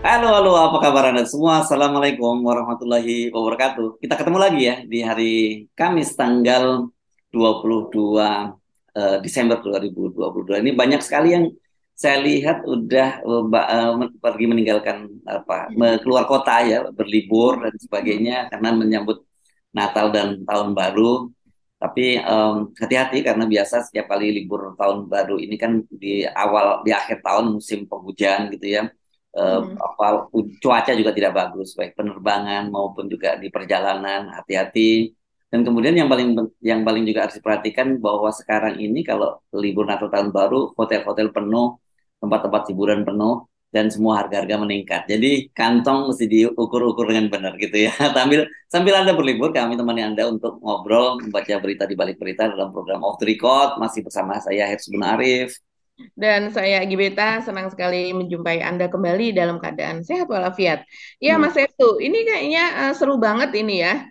Halo, halo, apa kabar Anda semua? Assalamualaikum warahmatullahi wabarakatuh. Kita ketemu lagi ya di hari Kamis tanggal 22 Desember 2022. Ini banyak sekali yang saya lihat udah pergi meninggalkan keluar kota ya, berlibur dan sebagainya karena menyambut Natal dan Tahun Baru. Tapi hati-hati karena biasa setiap kali libur tahun baru ini kan di akhir tahun musim penghujan gitu ya. Hmm. Cuaca juga tidak bagus baik penerbangan maupun juga di perjalanan, hati-hati. Dan kemudian yang paling juga harus diperhatikan bahwa sekarang ini kalau libur Natal Tahun Baru, hotel-hotel penuh, tempat-tempat hiburan penuh, dan semua harga-harga meningkat. Jadi kantong mesti diukur-ukur dengan benar gitu ya. Sambil Anda berlibur, kami temani Anda untuk ngobrol, membaca berita di balik berita dalam program Off the Record. Masih bersama saya, Hefsbun Arif. Dan saya Gibeta senang sekali menjumpai Anda kembali dalam keadaan sehat walafiat. Ya, Hmm. Mas Estu, ini kayaknya seru banget ini ya.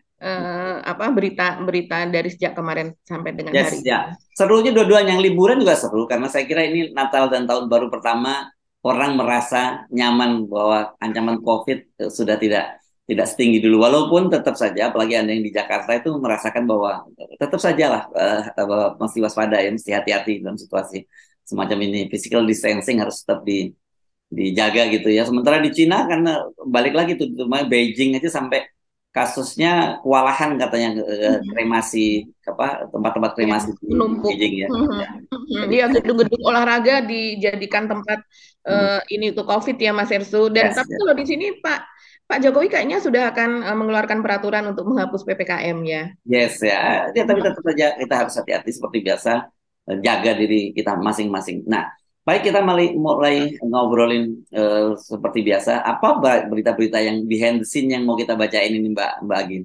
Apa berita-berita dari sejak kemarin sampai dengan hari Yes, ini. ya. Serunya dua-duanya, yang liburan juga seru, karena saya kira ini Natal dan Tahun Baru pertama, orang merasa nyaman bahwa ancaman COVID sudah tidak setinggi dulu. Walaupun tetap saja, apalagi Anda yang di Jakarta itu merasakan bahwa tetap sajalah mesti waspada ya, mesti hati-hati dalam situasi semacam ini. Physical distancing harus tetap dijaga gitu ya. Sementara di Cina karena balik lagi tuh terutama Beijing aja sampai kasusnya kewalahan katanya kremasi apa tempat-tempat Ya, kremasi di menumpuk. Beijing ya. Mhm. Ya. Mhm. Jadi Iya, gedung-gedung olahraga dijadikan tempat hmm, ini untuk COVID ya, Mas Ersu. Dan yes, tapi yes. kalau di sini Pak Jokowi kayaknya sudah akan mengeluarkan peraturan untuk menghapus PPKM ya. Yes ya. Ya, tapi Mhm. tetap saja kita harus hati-hati seperti biasa, jaga diri kita masing-masing. Nah, baik kita mulai ngobrolin seperti biasa. Apa berita-berita yang behind the scene yang mau kita bacain ini Mbak Agin?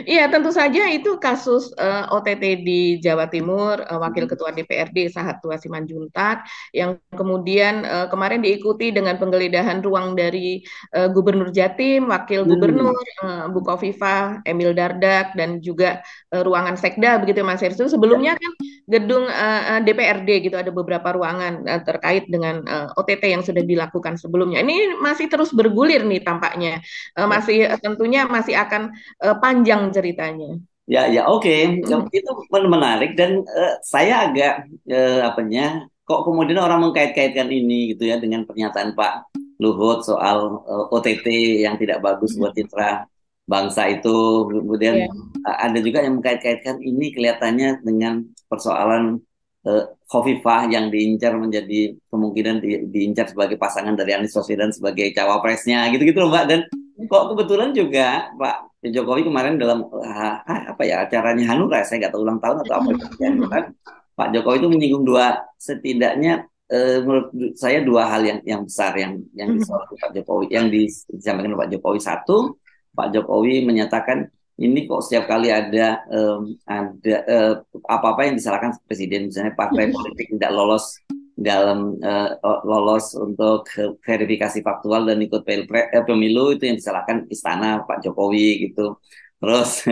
Iya, tentu saja itu kasus OTT di Jawa Timur, Wakil Hmm. Ketua DPRD Sahatwa Simanjuntak, yang kemudian kemarin diikuti dengan penggeledahan ruang dari Gubernur Jatim, Wakil Gubernur, Hmm. Bu Khofifah, Emil Dardak, dan juga ruangan Sekda, begitu ya, Mas Hersu. Ya. Sebelumnya kan gedung DPRD gitu, ada beberapa ruangan terkait dengan OTT yang sudah dilakukan sebelumnya. Ini masih terus bergulir nih tampaknya. Masih tentunya masih akan panjang ceritanya. Ya, ya, oke. Mhm. Itu menarik dan saya agak apanya, kok kemudian orang mengkait-kaitkan ini gitu ya dengan pernyataan Pak Luhut soal OTT yang tidak bagus buat citra bangsa itu. Kemudian Ya. ada juga yang mengkait-kaitkan ini kelihatannya dengan persoalan Khofifah yang diincar menjadi kemungkinan diincar sebagai pasangan dari Anies Baswedan sebagai cawapresnya gitu-gitu loh Mbak. Dan kok kebetulan juga Pak Jokowi kemarin dalam apa ya acaranya Hanura, saya nggak tahu ulang tahun atau apa di Hanura, Pak Jokowi itu menyinggung setidaknya menurut saya dua hal yang besar yang disoroti Pak Jokowi, yang disampaikan Pak Jokowi. Satu, Pak Jokowi menyatakan ini kok setiap kali ada apa-apa yang disalahkan presiden, misalnya partai politik tidak lolos dalam lolos untuk verifikasi faktual dan ikut pemilu, itu yang disalahkan istana Pak Jokowi gitu. Terus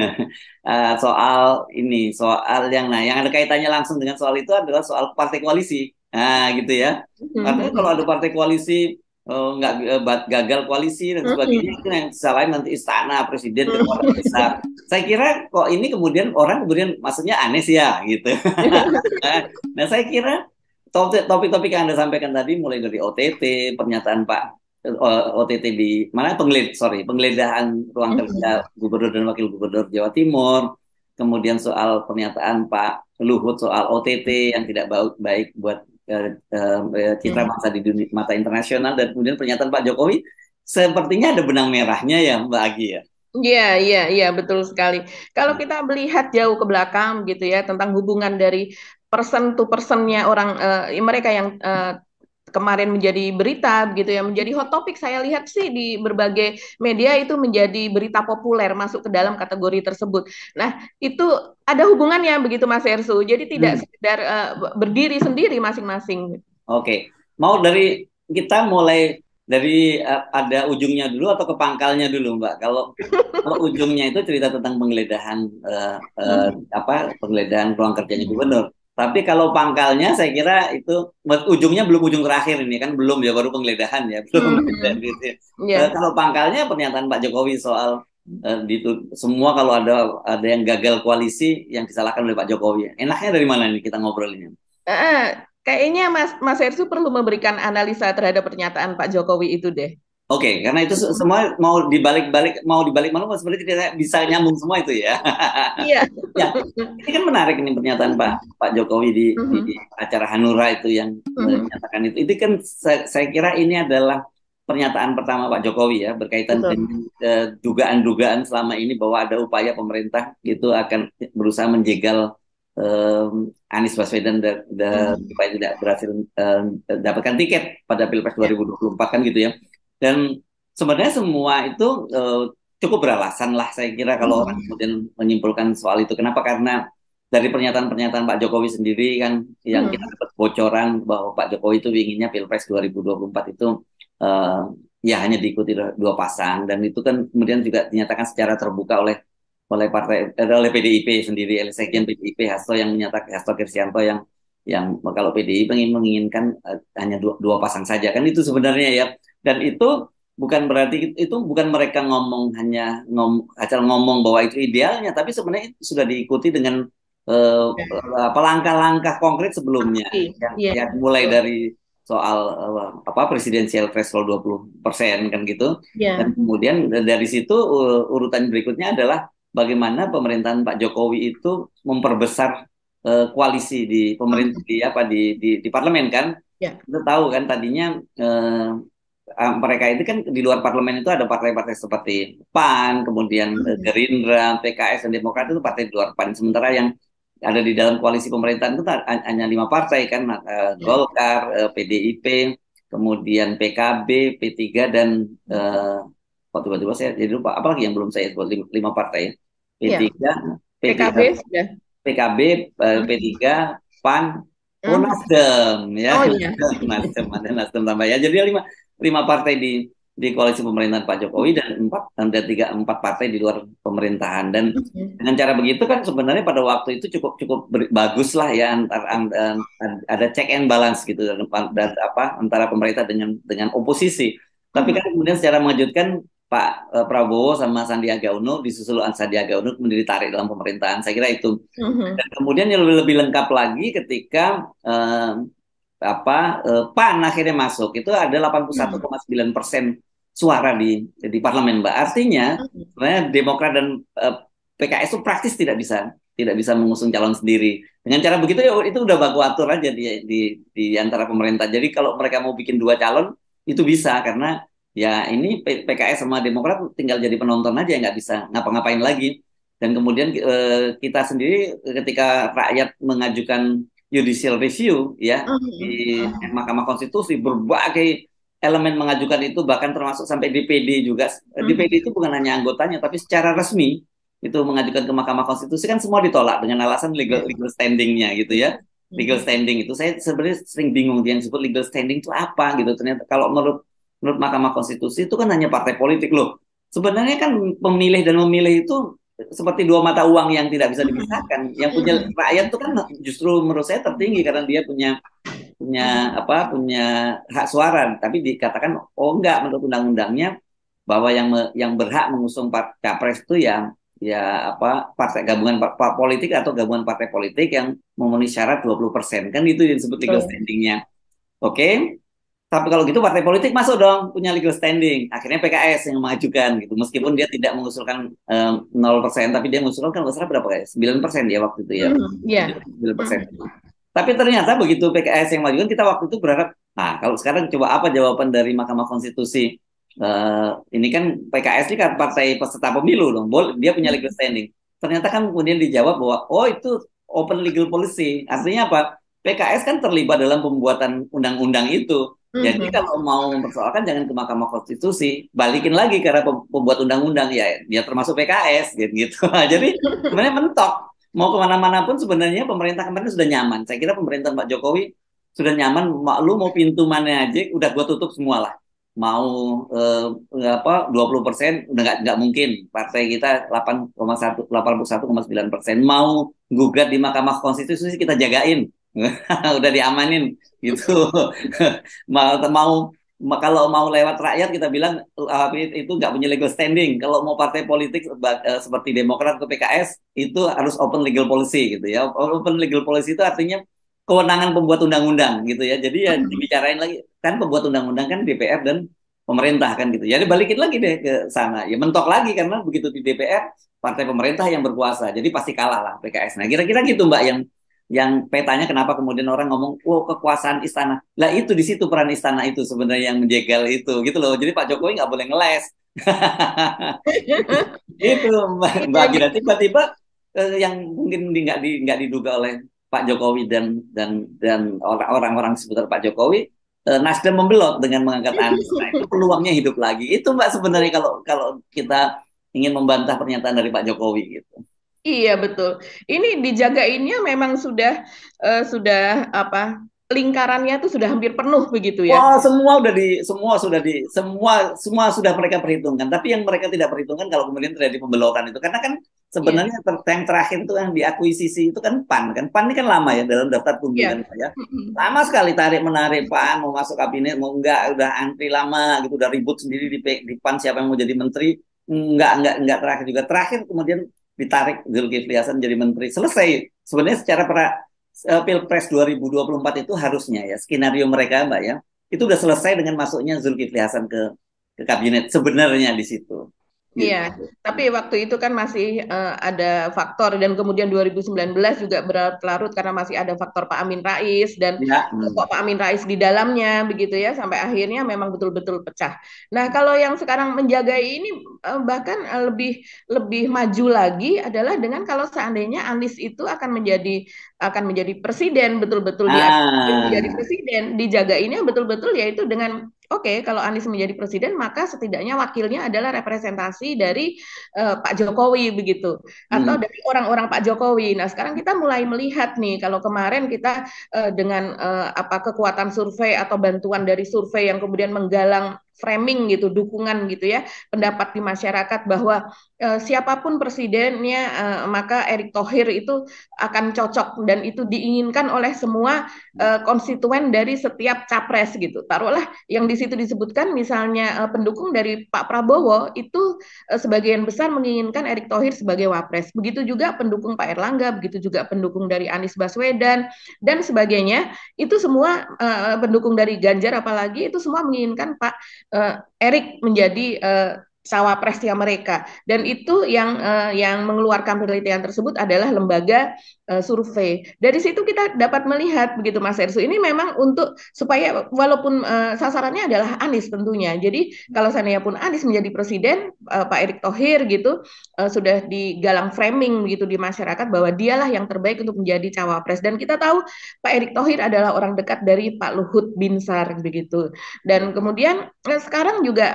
soal yang ada kaitannya langsung dengan soal itu adalah soal partai koalisi. Nah, gitu ya. Artinya kalau ada partai koalisi nggak gagal koalisi dan sebagainya, itu yang disalahin nanti istana, presiden, kekuatan besar. Saya kira kok ini kemudian orang kemudian maksudnya aneh sih ya gitu. Nah, saya kira topik-topik yang Anda sampaikan tadi mulai dari OTT, pernyataan Pak OTT di mana penggeledahan ruang kerja Gubernur dan Wakil Gubernur Jawa Timur, kemudian soal pernyataan Pak Luhut soal OTT yang tidak baik buat citra bangsa di dunia, mata internasional, dan kemudian pernyataan Pak Jokowi sepertinya ada benang merahnya ya Mbak Agi ya. Iya, iya, iya, betul sekali. Kalau kita melihat jauh ke belakang gitu ya tentang hubungan dari person to personnya orang mereka yang kemarin menjadi berita begitu ya, menjadi hot topic. Saya lihat sih di berbagai media itu menjadi berita populer masuk ke dalam kategori tersebut. Nah, itu ada hubungannya begitu Mas Ersu. Jadi tidak Hmm. sekedar berdiri sendiri masing-masing. Oke, mau kita mulai dari ada ujungnya dulu atau ke pangkalnya dulu, Mbak? Kalau ujungnya itu cerita tentang penggeledahan apa penggeledahan ruang kerjanya gubernur. Tapi kalau pangkalnya saya kira itu ujungnya belum ujung terakhir ini kan belum ya baru penggeledahan ya belum ada Mhm. gitu ya. Ya. Kalau pangkalnya pernyataan Pak Jokowi soal semua kalau ada yang gagal koalisi yang disalahkan oleh Pak Jokowi. Enaknya dari mana nih kita ngobrolinnya? Eh, kayaknya Mas Hersu perlu memberikan analisa terhadap pernyataan Pak Jokowi itu deh. Oke, karena itu Mhm. semua mau dibalik mana sebenarnya tidak bisa nyambung semua itu ya. Iya. Ya, ini kan menarik ini pernyataan Pak Jokowi di Mhm. acara Hanura itu yang Mhm. menyatakan itu. Itu kan saya kira ini adalah pernyataan pertama Pak Jokowi ya berkaitan Betul. dengan dugaan-dugaan selama ini bahwa ada upaya pemerintah itu akan berusaha menjegal Anies Baswedan Mhm. supaya tidak berhasil dapatkan tiket pada Pilpres Ya. 2024 kan gitu ya. Dan sebenarnya semua itu eh, cukup beralasan lah saya kira kalau orang Mhm. kemudian menyimpulkan soal itu. Kenapa? Karena dari pernyataan-pernyataan Pak Jokowi sendiri kan yang kita Mhm. dapat bocoran bahwa Pak Jokowi itu inginnya Pilpres 2024 itu eh, ya hanya diikuti dua pasang dan itu kan kemudian juga dinyatakan secara terbuka oleh oleh oleh PDIP sendiri, oleh Sekjen Ya. PDIP Hasto yang menyatakan Hasto Kristianto yang kalau PDIP menginginkan hanya dua pasang saja kan itu sebenarnya ya dan itu bukan berarti itu bukan mereka ngomong hanya asal ngomong bahwa itu idealnya, tapi sebenarnya itu sudah diikuti dengan eh, apa langkah-langkah konkret sebelumnya, Oke. Iya. yang mulai Betul. dari soal apa presidensial threshold 20% kan gitu, dan Ya. kemudian dari situ urutan berikutnya adalah bagaimana pemerintahan Pak Jokowi itu memperbesar koalisi di pemerintah Mhm. di parlemen kan. Ya. Kita tahu kan tadinya eh, mereka itu kan di luar parlemen itu ada partai-partai seperti PAN, kemudian Mhm. Gerindra, PKS dan Demokrat itu partai di luar PAN. Sementara yang ada di dalam koalisi pemerintahan itu hanya 5 partai kan, Ya. Golkar, PDIP, kemudian PKB, P3 dan eh, kok tiba-tiba saya jadi lupa apa lagi yang belum saya sebut 5 partai Ya. P3, PKB sudah. PKB, Mhm. P3, PAN, oh Mhm. Nasdem ya, Oh iya. Nasdem ada Nasdem tambah ya. Jadi lima partai di koalisi pemerintahan Pak Jokowi dan empat partai di luar pemerintahan dan Mhm. dengan cara begitu kan sebenarnya pada waktu itu cukup cukup bagus lah ya ada check and balance gitu dan apa antara pemerintah dengan oposisi. Tapi kan Mhm. kemudian secara mengejutkan Pak Prabowo sama Sandiaga Uno disusul Sandiaga Uno kemudian ditarik dalam pemerintahan. Saya kira itu. Mhm. Dan kemudian yang lebih lengkap lagi ketika apa PAN akhirnya masuk itu ada Mhm. 81,9% suara di parlemen, Mbak. Artinya Mhm. sebenarnya Demokrat dan PKS itu praktis tidak bisa mengusung calon sendiri. Dengan cara begitu ya itu udah baku atur aja di antara pemerintah. Jadi kalau mereka mau bikin dua calon itu bisa karena ya ini PKS sama Demokrat tinggal jadi penonton aja nggak bisa ngapa-ngapain lagi. Dan kemudian kita sendiri ketika rakyat mengajukan judicial review ya Mhm. di Mhm. Mahkamah Konstitusi berbagai elemen mengajukan itu bahkan termasuk sampai DPD juga. DPD itu Mhm. bukan hanya anggotanya tapi secara resmi itu mengajukan ke Mahkamah Konstitusi kan semua ditolak dengan alasan legal Ya. legal standingnya gitu ya. Legal Mhm. standing itu saya sebenarnya sering bingung dia yang disebut legal standing itu apa gitu. Ternyata kalau menurut menurut Mahkamah Konstitusi itu kan hanya partai politik loh. Sebenarnya kan pemilih dan memilih itu seperti dua mata uang yang tidak bisa Mhm. dipisahkan. Yang punya Mhm. rakyat itu kan justru menurut saya tertinggi karena dia punya punya punya hak suara. Tapi dikatakan oh enggak menurut undang-undangnya bahwa yang berhak mengusung capres itu ya partai gabungan politik atau gabungan partai politik yang memenuhi syarat 20% kan itu yang disebut legal Betul. standingnya. Oke, tapi kalau gitu partai politik masuk dong punya legal standing. Akhirnya PKS yang mengajukan gitu. Meskipun dia tidak mengusulkan 0%, tapi dia mengusulkan kan nggak salah berapa kayak 9% ya waktu itu ya. Mhm. Ya. 9%. Mhm. Tapi ternyata begitu PKS yang mengajukan kita waktu itu berharap, nah kalau sekarang coba apa jawaban dari Mahkamah Konstitusi? Ini kan PKS ini kan partai peserta pemilu dong, dia punya legal Mhm. standing. Ternyata kan kemudian dijawab bahwa oh itu open legal policy. Artinya apa? PKS kan terlibat dalam pembuatan undang-undang itu. Jadi Mhm. kalau mau mempersoalkan jangan ke Mahkamah Konstitusi, balikin lagi karena pembuat undang-undang ya, dia termasuk PKS gitu. Jadi sebenarnya mentok. Mau kemana-mana pun sebenarnya pemerintah kemarin sudah nyaman. Saya kira pemerintah Pak Jokowi sudah nyaman. Lu mau pintu mana aja, udah gua tutup semua lah. mau apa 20% udah nggak mungkin. Partai kita 81,9%. Mau gugat di Mahkamah Konstitusi kita jagain. Udah diamanin gitu. mau mau kalau mau lewat rakyat kita bilang itu nggak punya legal standing. Kalau mau partai politik seperti Demokrat atau PKS itu harus open legal policy gitu ya. Open legal policy itu artinya kewenangan pembuat undang-undang gitu ya. Jadi ya dibicarain lagi kan pembuat undang-undang kan DPR dan pemerintah kan gitu. Jadi balikin lagi deh ke sana. Ya mentok lagi karena begitu di DPR partai pemerintah yang berkuasa. Jadi pasti kalah lah PKS. Nah, kira-kira gitu Mbak yang petanya kenapa kemudian orang ngomong, oh kekuasaan istana. Lah itu di situ peran istana itu sebenarnya yang menjegal itu gitu loh. Jadi Pak Jokowi nggak boleh ngeles. Itu Mbak Iya, Gira tiba-tiba yang mungkin nggak diduga oleh Pak Jokowi dan orang-orang seputar Pak Jokowi, Nasdem membelot dengan mengangkat Anies. Nah, itu peluangnya hidup lagi. Itu Mbak sebenarnya kalau kalau kita ingin membantah pernyataan dari Pak Jokowi gitu. iya betul. Ini dijagainnya memang sudah apa lingkarannya tuh sudah hampir penuh begitu ya. Wah, semua sudah mereka perhitungkan. Tapi yang mereka tidak perhitungkan kalau kemudian terjadi pembelotan itu karena kan Iya, sebenarnya yang terakhir itu yang diakuisisi itu kan PAN kan. PAN ini kan lama ya dalam daftar tunggu iya. kan Pak ya. Lama sekali tarik menarik PAN mau masuk kabinet mau enggak udah antri lama gitu udah ribut sendiri di PAN siapa yang mau jadi menteri enggak terakhir juga terakhir kemudian ditarik Zulkifli Hasan jadi menteri selesai sebenarnya secara Pilpres 2024 itu harusnya ya skenario mereka Mbak ya itu udah selesai dengan masuknya Zulkifli Hasan ke kabinet sebenarnya di situ Iya, gitu. tapi waktu itu kan masih ada faktor dan kemudian 2019 juga berlarut karena masih ada faktor Pak Amin Rais dan Ya, kok Pak Amin Rais di dalamnya begitu ya sampai akhirnya memang betul-betul pecah. Nah, kalau yang sekarang menjaga ini bahkan lebih lebih maju lagi adalah dengan kalau seandainya Anies itu akan menjadi presiden betul-betul diakui menjadi ah, presiden dijaga ini betul-betul yaitu dengan oke, kalau Anies menjadi presiden, maka setidaknya wakilnya adalah representasi dari Pak Jokowi begitu, atau hmm, dari orang-orang Pak Jokowi. Nah, sekarang kita mulai melihat nih, kalau kemarin kita dengan apa kekuatan survei atau bantuan dari survei yang kemudian menggalang framing gitu, dukungan gitu ya, pendapat di masyarakat bahwa siapapun presidennya, maka Erick Thohir itu akan cocok dan itu diinginkan oleh semua konstituen dari setiap capres gitu. Taruhlah yang di situ disebutkan misalnya pendukung dari Pak Prabowo itu sebagian besar menginginkan Erick Thohir sebagai wapres. Begitu juga pendukung Pak Erlangga, begitu juga pendukung dari Anies Baswedan dan sebagainya. Itu semua pendukung dari Ganjar apalagi itu semua menginginkan Pak Erick menjadi cawapresnya mereka dan itu yang mengeluarkan penelitian tersebut adalah lembaga survei. Dari situ kita dapat melihat begitu Mas Ersu ini memang untuk supaya walaupun sasarannya adalah Anies tentunya. Jadi kalau seandainya pun Anies menjadi presiden, Pak Erick Thohir gitu sudah digalang framing begitu di masyarakat bahwa dialah yang terbaik untuk menjadi cawapres. Dan kita tahu Pak Erick Thohir adalah orang dekat dari Pak Luhut Binsar begitu. Dan kemudian sekarang juga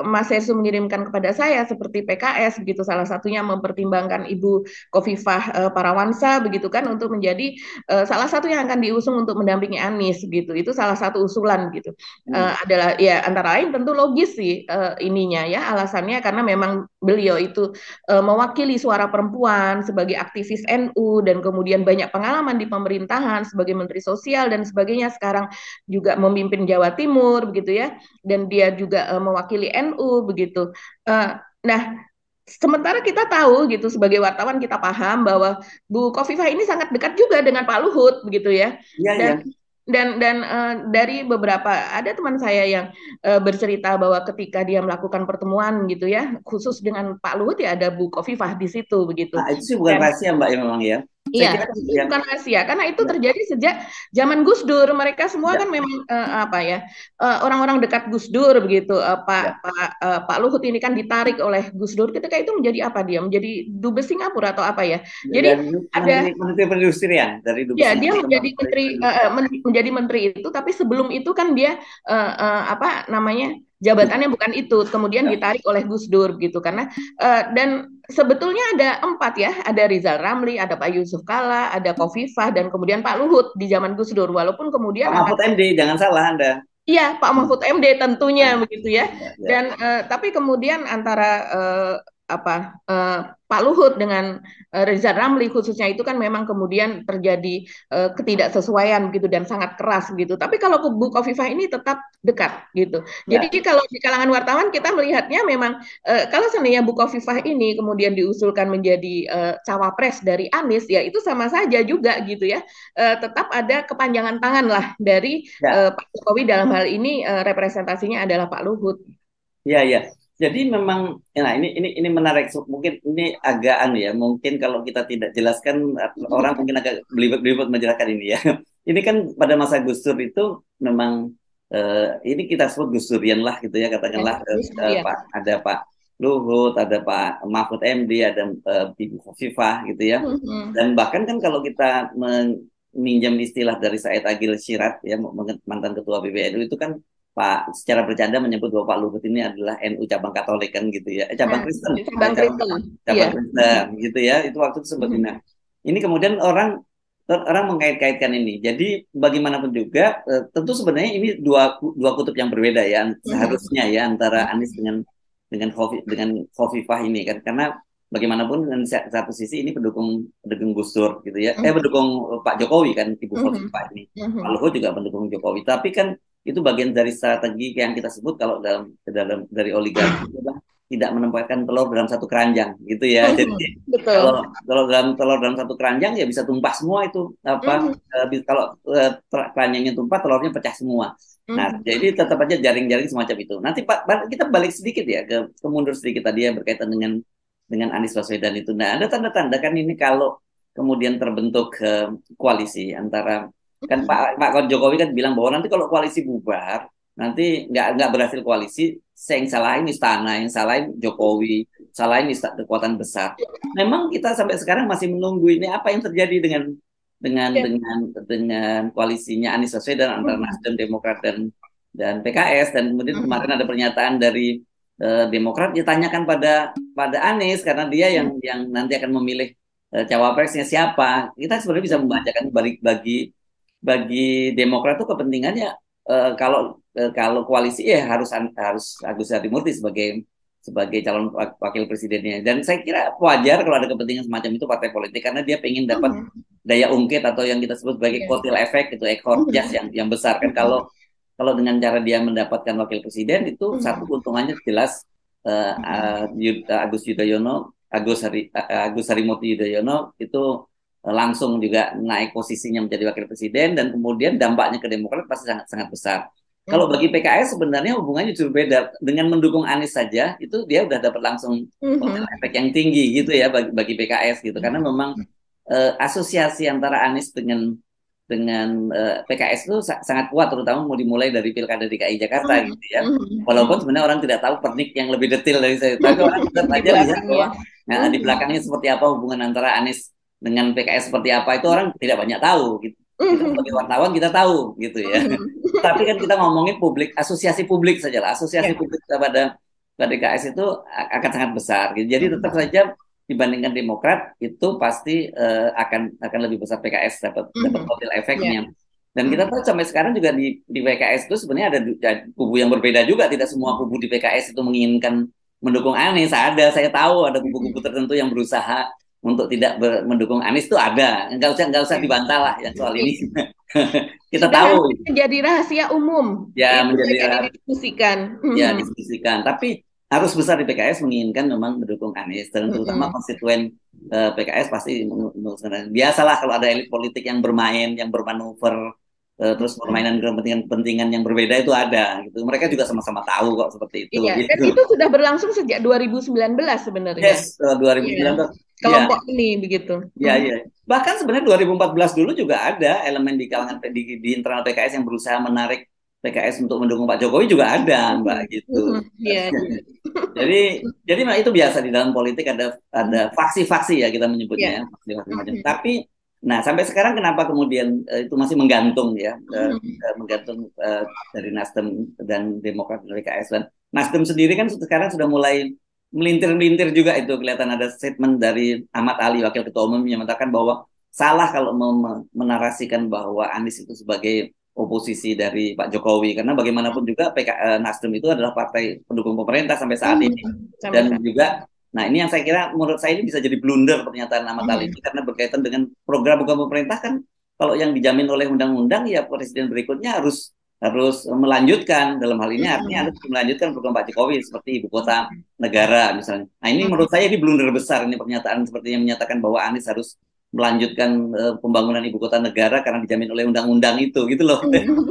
Mas Ersu mengirimkan kepada saya seperti PKS begitu salah satunya mempertimbangkan Ibu Khofifah Parawansa begitu kan untuk menjadi salah satu yang akan diusung untuk mendampingi Anies gitu. Itu salah satu usulan gitu. Adalah ya antara lain tentu logis sih ininya ya alasannya karena memang beliau itu mewakili suara perempuan sebagai aktivis NU dan kemudian banyak pengalaman di pemerintahan sebagai menteri sosial dan sebagainya sekarang juga memimpin Jawa Timur begitu ya dan dia juga mewakili NU begitu. Nah, sementara kita tahu gitu sebagai wartawan kita paham bahwa Bu Khofifah ini sangat dekat juga dengan Pak Luhut begitu ya. iya Dan iya. dari beberapa ada teman saya yang bercerita bahwa ketika dia melakukan pertemuan gitu ya khusus dengan Pak Luhut ya ada Bu Khofifah di situ begitu. Nah, itu sih bukan Dan rahasia Mbak ya memang ya. Saya iya, kira ini yang bukan rahasia karena itu ya, terjadi sejak zaman Gus Dur. Mereka semua ya, kan memang apa ya orang-orang dekat Gus Dur begitu. Pak ya. Pak Pak Luhut ini kan ditarik oleh Gus Dur. Ketika itu menjadi apa dia? Menjadi dubes Singapura atau apa ya? Jadi Dan ada menteri menteri perindustrian dari Dubes ya, dia Singapura menjadi menteri menteri perindustrian. menjadi menteri itu, tapi sebelum itu kan dia apa namanya jabatannya bukan itu, kemudian Ya. ditarik oleh Gus Dur gitu karena dan sebetulnya ada empat ya, ada Rizal Ramli, ada Pak Yusuf Kala, ada Kofifah dan kemudian Pak Luhut di zaman Gus Dur, walaupun kemudian Pak akan Mahfud MD jangan salah Anda. Iya, Pak Hmm. Mahfud MD tentunya Nah, begitu ya. ya, ya. Dan tapi kemudian antara apa eh, Pak Luhut dengan Rizal Ramli khususnya itu kan memang kemudian terjadi ketidaksesuaian gitu dan sangat keras gitu. Tapi kalau kubu Khofifah ini tetap dekat gitu. Jadi Ya. kalau di kalangan wartawan kita melihatnya memang kalau seandainya Bu Khofifah ini kemudian diusulkan menjadi cawapres dari Anies ya itu sama saja juga gitu ya. Tetap ada kepanjangan tangan lah dari Ya. Pak Jokowi dalam hal ini representasinya adalah Pak Luhut. Iya, iya. Jadi memang, nah ini menarik. Mungkin ini agak anu ya. Mungkin kalau kita tidak jelaskan, orang mungkin agak belibet-belibet menjelaskan ini ya. Ini kan pada masa Gus Dur itu memang ini kita sebut Gus Durian lah gitu ya, Ya, katakanlah ya. Ada Pak Luhut, ada Pak Mahfud MD, ada Ibu Khofifah gitu ya. Mhm. Dan bahkan kan kalau kita meminjam istilah dari Said Agil Syirat ya, mantan ketua PBNU itu kan Pak secara bercanda menyebut bahwa Pak Luhut ini adalah NU cabang Katolik kan gitu ya, cabang Nah, Kristen, Bang Kristen. Iya. cabang Kristen gitu ya, itu waktu itu sempat Mhm. ini. Ini kemudian orang orang mengkait-kaitkan ini. Jadi bagaimanapun juga, tentu sebenarnya ini dua kutub yang berbeda ya, Mhm. seharusnya ya antara Anies dengan Khofifah ini kan, karena bagaimanapun di satu sisi ini pendukung pendukung Gus Dur gitu ya, Mhm. pendukung Pak Jokowi kan, Ibu Mhm. Khofifah ini. Pak Mhm. Luhut juga pendukung Jokowi, tapi kan itu bagian dari strategi yang kita sebut kalau dalam dari oligarki itu adalah tidak menempatkan telur dalam satu keranjang gitu ya. Jadi Mhm. kalau Betul. kalau telur dalam satu keranjang ya bisa tumpah semua itu apa, Mhm. kalau keranjangnya tumpah telurnya pecah semua. Nah, Mhm. jadi tetap aja jaring-jaring semacam itu. Nanti Pak, kita balik sedikit ya ke mundur sedikit tadi ya berkaitan dengan Anies Baswedan itu. Nah, ada tanda-tanda kan ini kalau kemudian terbentuk koalisi antara, kan Pak Jokowi kan bilang bahwa nanti kalau koalisi bubar, nanti nggak berhasil koalisi, saya yang salahin istana, yang salahin Jokowi, salahin kekuatan besar. Memang kita sampai sekarang masih menunggu ini apa yang terjadi dengan Ya. dengan dengan koalisinya Anies Baswedan antara Mhm. Nasdem, Demokrat dan PKS, dan kemudian kemarin Mhm. ada pernyataan dari Demokrat ditanyakan pada Anies karena dia Mhm. yang nanti akan memilih cawapresnya siapa. Kita sebenarnya bisa Mhm. membacakan bagi Demokrat itu kepentingannya, kalau koalisi ya harus Agus Harimurti sebagai sebagai calon wakil presidennya. Dan saya kira wajar kalau ada kepentingan semacam itu partai politik karena dia pengen dapat Mhm. daya ungkit atau yang kita sebut sebagai Iya. kotel efek, itu ekor jas Mhm. yang besar kan. Mhm. Kalau kalau dengan cara dia mendapatkan wakil presiden itu satu Mhm. keuntungannya jelas, Agus Harimurti Yudhoyono itu langsung juga naik posisinya menjadi wakil presiden, dan kemudian dampaknya ke Demokrat pasti sangat sangat besar. Kalau bagi Mhm. PKS sebenarnya hubungannya justru beda. Dengan mendukung Anies saja itu dia udah dapat langsung kotel Mhm. efek yang tinggi gitu ya bagi PKS gitu. Karena Mhm. memang asosiasi antara Anies dengan PKS itu sangat kuat, terutama mau dimulai dari Pilkada DKI Jakarta Mhm. gitu ya. Mhm. Walaupun Mhm. sebenarnya orang tidak tahu pernik yang lebih detail dari saya, tapi orang tetap Di aja lihat belakangnya. bahwa nah, di Mhm. belakangnya seperti apa hubungan antara Anies dengan PKS seperti apa itu orang tidak banyak tahu gitu. Kita sebagai Mhm. wartawan kita tahu gitu ya. Mhm. Tapi kan kita ngomongin publik, asosiasi publik saja lah. Asosiasi Ya. publik kepada PKS itu akan sangat besar gitu. Jadi tetap Mhm. saja dibandingkan Demokrat itu pasti akan lebih besar PKS dapat dapat Mhm. kotel Ya. efeknya. Dan kita Mhm. tahu sampai sekarang juga di PKS itu sebenarnya ada kubu yang berbeda juga. Tidak semua kubu di PKS itu menginginkan mendukung Anies. Saya tahu ada kubu-kubu Mhm. tertentu yang berusaha untuk tidak mendukung Anies itu ada. Nggak usah Ya. dibantah lah yang soal ini. Iya. Kita Sudah tahu hampir menjadi rahasia umum. ya Itu menjadi banyak didiskusikan. ya Mhm. diskusikan. Tapi arus besar di PKS menginginkan memang mendukung Anies, dan terutama Mhm. konstituen PKS pasti mengusung. Biasalah kalau ada elit politik yang bermain, yang bermanuver, terus permainan Mhm. kepentingan-kepentingan yang berbeda itu ada gitu. Mereka juga Mhm. sama-sama tahu kok seperti itu Iya, dan gitu. itu sudah berlangsung sejak 2019 sebenarnya. Yes, Iya, 2019. Ya, kelompok ini begitu. ya, Mhm. ya. Bahkan sebenarnya 2014 dulu juga ada elemen di kalangan di internal PKS yang berusaha menarik PKS untuk mendukung Pak Jokowi juga ada, Mbak Mhm. gitu. Mhm. Iya, iya. Jadi nah, itu biasa di dalam politik ada Mhm. faksi-faksi ya kita menyebutnya Iya. ya, faksi-faksi macam. Mhm. Tapi nah sampai sekarang kenapa kemudian itu masih menggantung ya, Mhm. menggantung dari Nasdem dan Demokrat dan PKS, dan Nasdem sendiri kan sekarang sudah mulai melintir-melintir juga, itu kelihatan ada statement dari Ahmad Ali Wakil Ketua Umum yang mengatakan bahwa salah kalau menarasikan bahwa Anies itu sebagai oposisi dari Pak Jokowi karena bagaimanapun juga Nasdem itu adalah partai pendukung pemerintah sampai saat ini Sampai dan saat. juga nah ini yang saya kira menurut saya ini bisa jadi blunder pernyataan Ahmad Ali ini karena berkaitan dengan program pemerintah kan kalau yang dijamin oleh undang-undang ya presiden berikutnya harus harus melanjutkan dalam hal ini artinya harus melanjutkan program Pak Jokowi seperti ibu kota negara misalnya. Nah ini menurut saya ini blunder besar ini pernyataan seperti yang menyatakan bahwa Anies harus melanjutkan pembangunan ibu kota negara karena dijamin oleh undang-undang itu gitu loh.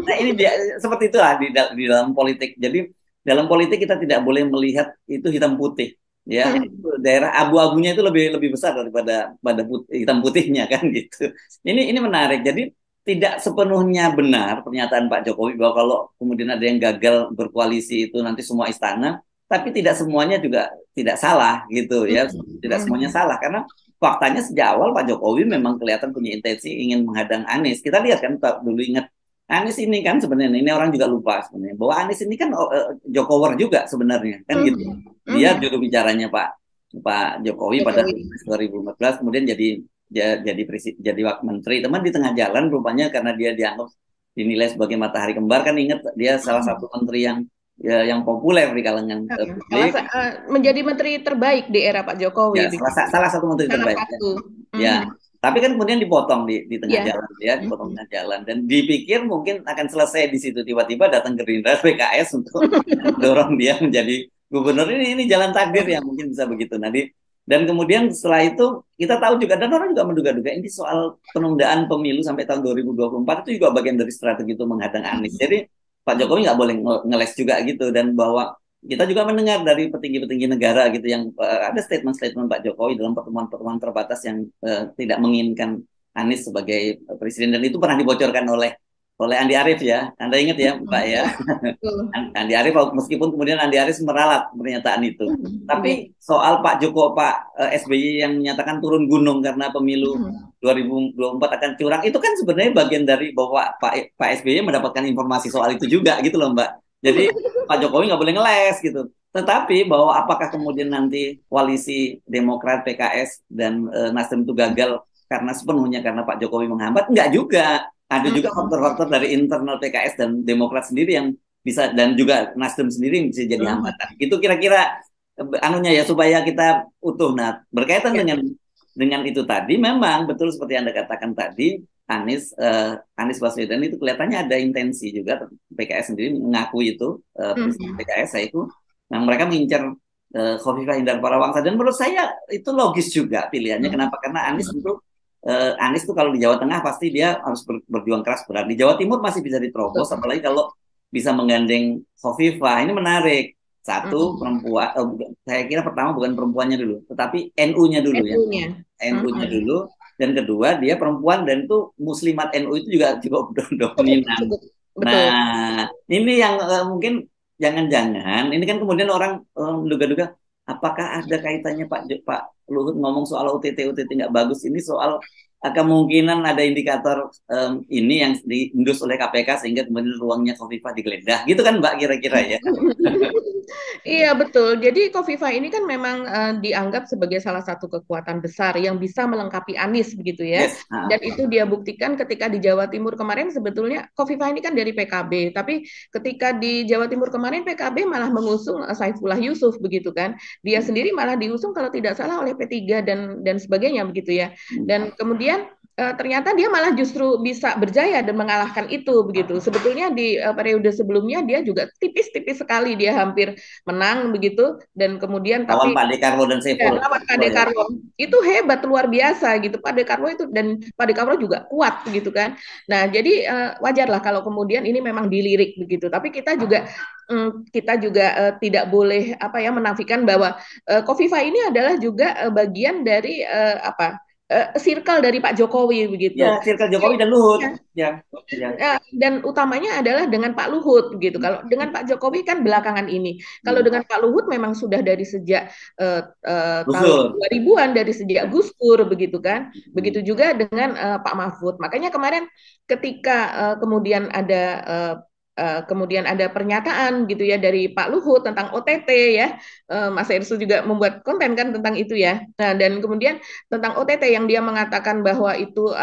Nah ini dia seperti itulah di dalam politik. Jadi dalam politik kita tidak boleh melihat itu hitam putih ya daerah abu-abunya itu lebih lebih besar daripada hitam putihnya kan gitu. Ini menarik. Jadi tidak sepenuhnya benar pernyataan Pak Jokowi bahwa kalau kemudian ada yang gagal berkoalisi itu nanti semua istana, tapi tidak semuanya juga tidak salah gitu ya. Tidak semuanya salah karena faktanya sejak awal Pak Jokowi memang kelihatan punya intensi ingin menghadang Anies. Kita lihat kan Pak dulu ingat Anies ini kan sebenarnya ini orang juga lupa sebenarnya bahwa Anies ini kan Jokower juga sebenarnya kan gitu. Dia juru bicaranya Pak Jokowi pada 2014 kemudian jadi wakil menteri. Teman di tengah jalan rupanya karena dia dianggap dinilai sebagai matahari kembar kan ingat dia salah satu menteri yang populer di kalangan publik. Menjadi menteri terbaik di era Pak Jokowi. Ya, salah satu menteri salah terbaik. Satu. Ya. Tapi kan kemudian dipotong di tengah Yeah. jalan ya, dipotong tengah jalan dan dipikir mungkin akan selesai di situ tiba-tiba datang Gerindra PKS untuk dorong dia menjadi gubernur ini jalan takdir yang mungkin bisa begitu. Dan kemudian setelah itu kita tahu juga dan orang juga menduga-duga ini soal penundaan pemilu sampai tahun 2024 itu juga bagian dari strategi itu menghadang Anies. Jadi Pak Jokowi nggak boleh ngeles juga gitu dan bahwa kita juga mendengar dari petinggi-petinggi negara gitu yang ada statement-statement Pak Jokowi dalam pertemuan-pertemuan terbatas yang tidak menginginkan Anies sebagai presiden dan itu pernah dibocorkan oleh Andi Arief ya. Anda ingat ya Pak ya? Andi Arief meskipun kemudian Andi Arief meralat pernyataan itu. Tapi soal Pak SBY yang menyatakan turun gunung karena pemilu 2024 akan curang itu kan sebenarnya bagian dari bahwa Pak SBY mendapatkan informasi soal itu juga gitu loh Mbak. Jadi Pak Jokowi nggak boleh ngeles gitu. Tetapi bahwa apakah kemudian nanti koalisi Demokrat, PKS, dan Nasdem itu gagal karena sepenuhnya karena Pak Jokowi menghambat? Enggak juga. Ada juga faktor-faktor dari internal PKS dan Demokrat sendiri yang bisa dan juga Nasdem sendiri yang bisa jadi hambatan. Itu kira-kira anunya ya supaya kita utuh. Nah, berkaitan dengan itu tadi memang betul seperti Anda katakan tadi Anies Baswedan itu kelihatannya ada intensi juga PKS sendiri mengaku itu PKS saya itu yang mereka mengincar Khofifah Indar Parawansa dan menurut saya itu logis juga pilihannya kenapa karena Anies tuh kalau di Jawa Tengah pasti dia harus berjuang keras berat di Jawa Timur masih bisa diterobos apalagi kalau bisa menggandeng Khofifah ini menarik satu perempuan saya kira pertama bukan perempuannya dulu tetapi NU-nya dulu ya NU-nya dulu dan kedua dia perempuan dan itu muslimat NU itu juga cukup dominan. Nah ini yang mungkin jangan-jangan ini kan kemudian orang menduga-duga apakah ada kaitannya Pak Luhut ngomong soal OTT nggak bagus ini soal kemungkinan ada indikator ini yang diindus oleh KPK sehingga kemudian ruangnya Khofifah digeledah gitu kan Mbak kira-kira ya. Iya betul. Jadi Khofifah ini kan memang dianggap sebagai salah satu kekuatan besar yang bisa melengkapi Anies begitu ya. Yes. Dan itu dia buktikan ketika di Jawa Timur kemarin sebetulnya Khofifah ini kan dari PKB, tapi ketika di Jawa Timur kemarin PKB malah mengusung Saifullah Yusuf begitu kan. Dia sendiri malah diusung kalau tidak salah oleh P3 dan sebagainya begitu ya. Dan kemudian ternyata dia malah justru bisa berjaya dan mengalahkan itu begitu. Sebetulnya di periode sebelumnya dia juga tipis-tipis sekali dia hampir menang begitu dan kemudian lawan Pak Dekarwo dan Saiful. Lawan Pak Dekarwo itu hebat luar biasa gitu. Pak Dekarwo itu dan Pak Dekarwo juga kuat begitu kan. Nah jadi wajarlah kalau kemudian ini memang dilirik begitu. Tapi kita juga tidak boleh menafikan bahwa Khofifah ini adalah juga bagian dari circle dari Pak Jokowi begitu. Ya, circle Jokowi dan Luhut. Ya. Dan utamanya adalah dengan Pak Luhut begitu. Kalau dengan Pak Jokowi kan belakangan ini. Kalau dengan Pak Luhut memang sudah dari sejak tahun 2000-an dari sejak Gus Dur begitu kan. Begitu juga dengan Pak Mahfud. Makanya kemarin ketika kemudian ada pernyataan gitu ya dari Pak Luhut tentang OTT ya, Mas Ersu juga membuat konten kan tentang itu ya. Nah dan kemudian tentang OTT yang dia mengatakan bahwa itu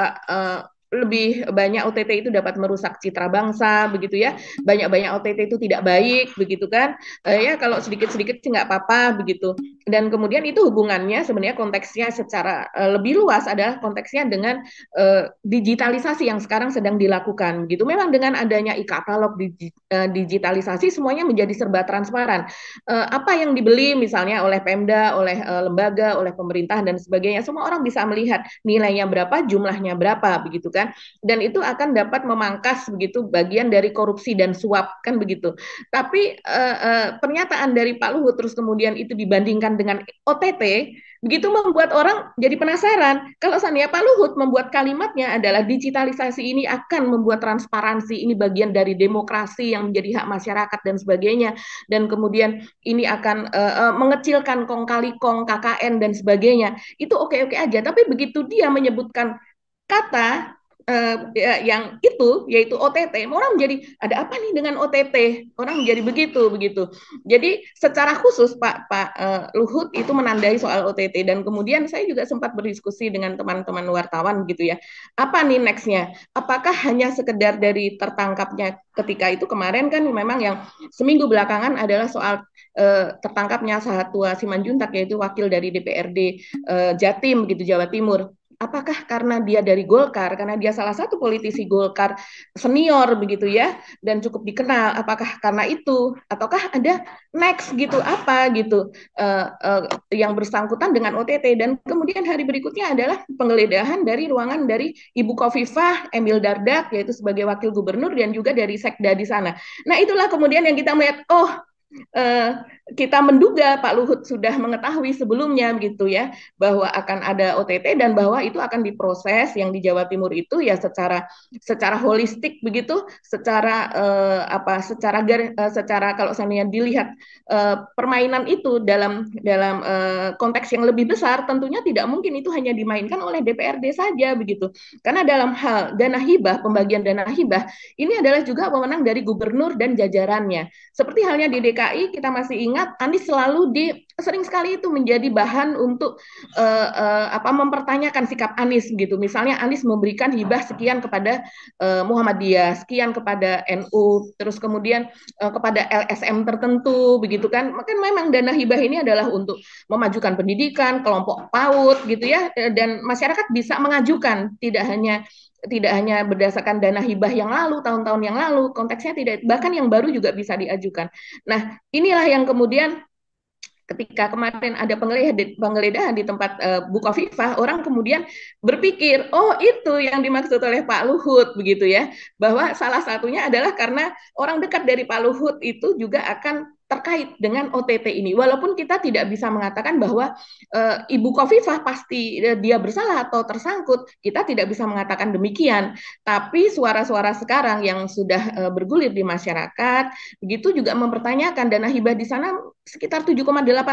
lebih banyak OTT itu dapat merusak citra bangsa begitu ya, banyak-banyak OTT itu tidak baik begitu kan. Ya kalau sedikit-sedikit sih nggak apa-apa begitu. Dan kemudian itu hubungannya sebenarnya konteksnya secara lebih luas adalah konteksnya dengan digitalisasi yang sekarang sedang dilakukan gitu. Memang dengan adanya e-katalog digitalisasi semuanya menjadi serba transparan. Apa yang dibeli misalnya oleh Pemda, oleh lembaga, oleh pemerintah dan sebagainya, semua orang bisa melihat nilainya berapa, jumlahnya berapa begitu kan. Dan itu akan dapat memangkas begitu bagian dari korupsi dan suap kan begitu. Tapi pernyataan dari Pak Luhut terus kemudian itu dibandingkan dengan OTT, begitu membuat orang jadi penasaran. Kalau seandainya Pak Luhut membuat kalimatnya adalah digitalisasi ini akan membuat transparansi, ini bagian dari demokrasi yang menjadi hak masyarakat dan sebagainya, dan kemudian ini akan mengecilkan kong kali kong KKN dan sebagainya, itu oke-oke aja. Tapi begitu dia menyebutkan kata yang itu yaitu OTT, orang menjadi ada apa nih dengan OTT, orang menjadi begitu begitu. Jadi secara khusus Pak Luhut itu menandai soal OTT, dan kemudian saya juga sempat berdiskusi dengan teman-teman wartawan gitu ya, apa nih nextnya, apakah hanya sekedar dari tertangkapnya ketika itu kemarin kan memang yang seminggu belakangan adalah soal tertangkapnya Sahatua Simanjuntak yaitu wakil dari DPRD Jatim gitu, Jawa Timur. Apakah karena dia dari Golkar, karena dia salah satu politisi Golkar senior begitu ya, dan cukup dikenal, apakah karena itu, ataukah ada next gitu, apa gitu, yang bersangkutan dengan OTT. Dan kemudian hari berikutnya adalah penggeledahan dari ruangan dari Ibu Khofifah Emil Dardak, yaitu sebagai wakil gubernur, dan juga dari Sekda di sana. Nah itulah kemudian yang kita melihat, oh eh, kita menduga Pak Luhut sudah mengetahui sebelumnya gitu ya, bahwa akan ada OTT dan bahwa itu akan diproses yang di Jawa Timur itu ya secara holistik begitu, secara secara kalau saya dilihat permainan itu dalam konteks yang lebih besar, tentunya tidak mungkin itu hanya dimainkan oleh DPRD saja begitu. Karena dalam hal dana hibah, pembagian dana hibah ini adalah juga wewenang dari gubernur dan jajarannya. Seperti halnya di DKI, kita masih ingat Anies sering sekali itu menjadi bahan untuk mempertanyakan sikap Anies gitu. Misalnya Anies memberikan hibah sekian kepada Muhammadiyah, sekian kepada NU, terus kemudian kepada LSM tertentu begitu kan. Maka memang dana hibah ini adalah untuk memajukan pendidikan, kelompok PAUD gitu ya, dan masyarakat bisa mengajukan, tidak hanya berdasarkan dana hibah yang lalu, tahun-tahun yang lalu, konteksnya tidak, bahkan yang baru juga bisa diajukan. Nah, inilah yang kemudian ketika kemarin ada penggeledahan di tempat Bukovifah, orang kemudian berpikir, oh itu yang dimaksud oleh Pak Luhut begitu ya, bahwa salah satunya adalah karena orang dekat dari Pak Luhut itu juga akan terkait dengan OTT ini. Walaupun kita tidak bisa mengatakan bahwa Ibu Khofifah pasti dia bersalah atau tersangkut, kita tidak bisa mengatakan demikian. Tapi suara-suara sekarang yang sudah bergulir di masyarakat, begitu juga mempertanyakan dana hibah di sana sekitar 7,8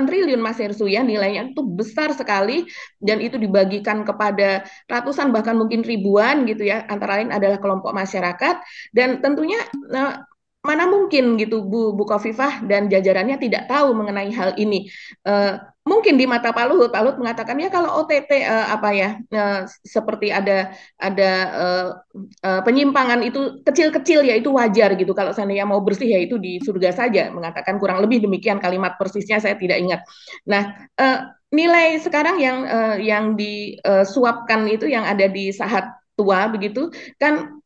triliun Mas Hersu ya, nilainya itu besar sekali, dan itu dibagikan kepada ratusan bahkan mungkin ribuan gitu ya, antara lain adalah kelompok masyarakat. Dan tentunya mana mungkin gitu Bu Khofifah dan jajarannya tidak tahu mengenai hal ini. Mungkin di mata Pak Luhut mengatakan ya kalau OTT seperti ada penyimpangan itu kecil-kecil ya itu wajar gitu. Kalau seandainya mau bersih ya itu di surga saja, mengatakan kurang lebih demikian kalimat persisnya, saya tidak ingat. Nah, nilai sekarang yang disuapkan itu yang ada di Sahat Tua begitu kan,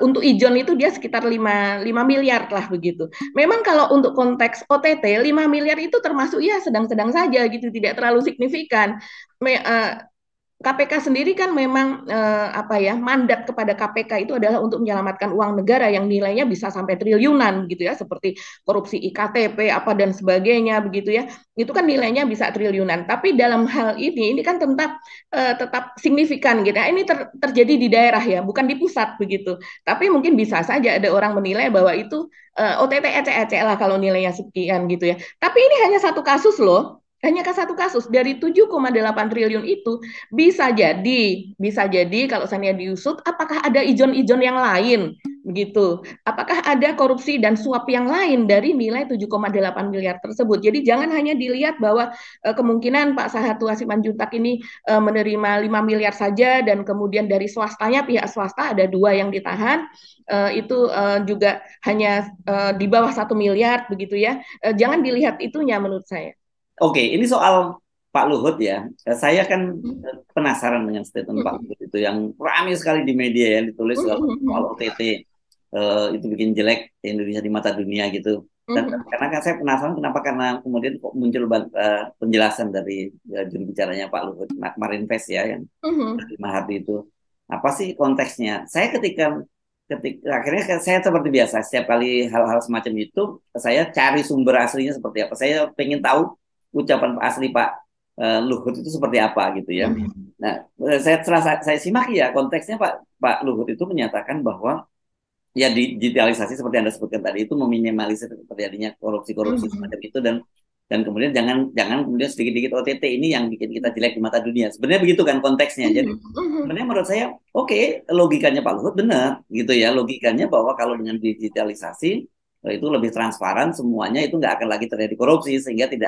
untuk ijon itu dia sekitar 5 miliar lah begitu. Memang kalau untuk konteks OTT 5 miliar itu termasuk ya sedang-sedang saja gitu, tidak terlalu signifikan. KPK sendiri kan memang mandat kepada KPK itu adalah untuk menyelamatkan uang negara yang nilainya bisa sampai triliunan gitu ya, seperti korupsi IKTP apa dan sebagainya begitu ya. Itu kan nilainya bisa triliunan. Tapi dalam hal ini kan tetap signifikan gitu. Nah, ini terjadi di daerah ya, bukan di pusat begitu. Tapi mungkin bisa saja ada orang menilai bahwa itu OTT ecek-ecek lah kalau nilainya sekian gitu ya. Tapi ini hanya satu kasus loh. Hanya satu kasus dari 7,8 triliun itu, bisa jadi kalau saya diusut apakah ada ijon-ijon yang lain begitu. Apakah ada korupsi dan suap yang lain dari nilai 7,8 miliar tersebut? Jadi jangan hanya dilihat bahwa kemungkinan Pak Sahatu Hasimanjuntak ini menerima 5 miliar saja dan kemudian dari swastanya pihak swasta ada dua yang ditahan itu juga hanya di bawah 1 miliar begitu ya. Jangan dilihat itunya menurut saya. Oke, ini soal Pak Luhut ya. Saya kan penasaran dengan statement Pak Mhm. Luhut itu yang ramai sekali di media ya, ditulis soal Mhm. OTT itu bikin jelek Indonesia di mata dunia gitu. Dan Mhm. karena kan saya penasaran kenapa, karena kemudian kok muncul penjelasan dari juru bicaranya Pak Luhut Marin Fest ya, yang Mhm. dari Mahardi itu. Apa sih konteksnya? Saya ketika ketika akhirnya saya seperti biasa setiap kali hal-hal semacam itu saya cari sumber aslinya seperti apa. Saya pengen tahu ucapan asli Pak Luhut itu seperti apa gitu ya. Mhm. Nah, setelah saya simak ya konteksnya Pak Pak Luhut itu menyatakan bahwa ya digitalisasi seperti Anda sebutkan tadi itu meminimalisir terjadinya korupsi-korupsi Mhm. semacam itu, dan kemudian jangan jangan kemudian sedikit-sedikit OTT ini yang bikin kita jelek di mata dunia. Sebenarnya begitu kan konteksnya. Jadi Mhm. Mhm. sebenarnya menurut saya oke, logikanya Pak Luhut benar gitu ya, logikanya bahwa kalau dengan digitalisasi itu lebih transparan semuanya, itu nggak akan lagi terjadi korupsi sehingga Mhm.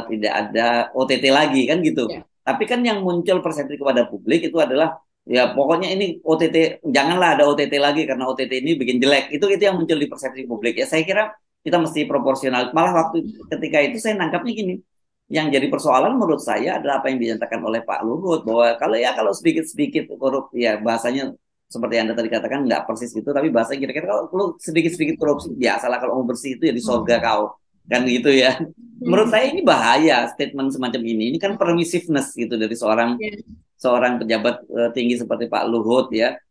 tidak ada OTT lagi kan gitu. Ya. Tapi kan yang muncul persepsi kepada publik itu adalah ya pokoknya ini OTT, janganlah ada OTT lagi karena OTT ini bikin jelek. Itu yang muncul di persepsi publik. Ya saya kira kita mesti proporsional. Malah ketika itu saya nangkapnya gini. Yang jadi persoalan menurut saya adalah apa yang dinyatakan oleh Pak Luhut bahwa kalau sedikit-sedikit korup ya bahasanya seperti Anda tadi katakan nggak persis gitu, tapi bahasa kira-kira kalau sedikit-sedikit korupsi biasalah, kalau mau bersih itu ya di sorga Mhm. kau kan gitu ya. Menurut saya Mhm. ini bahaya statement semacam ini. Ini kan permissiveness gitu dari seorang Ya. seorang pejabat tinggi seperti Pak Luhut ya.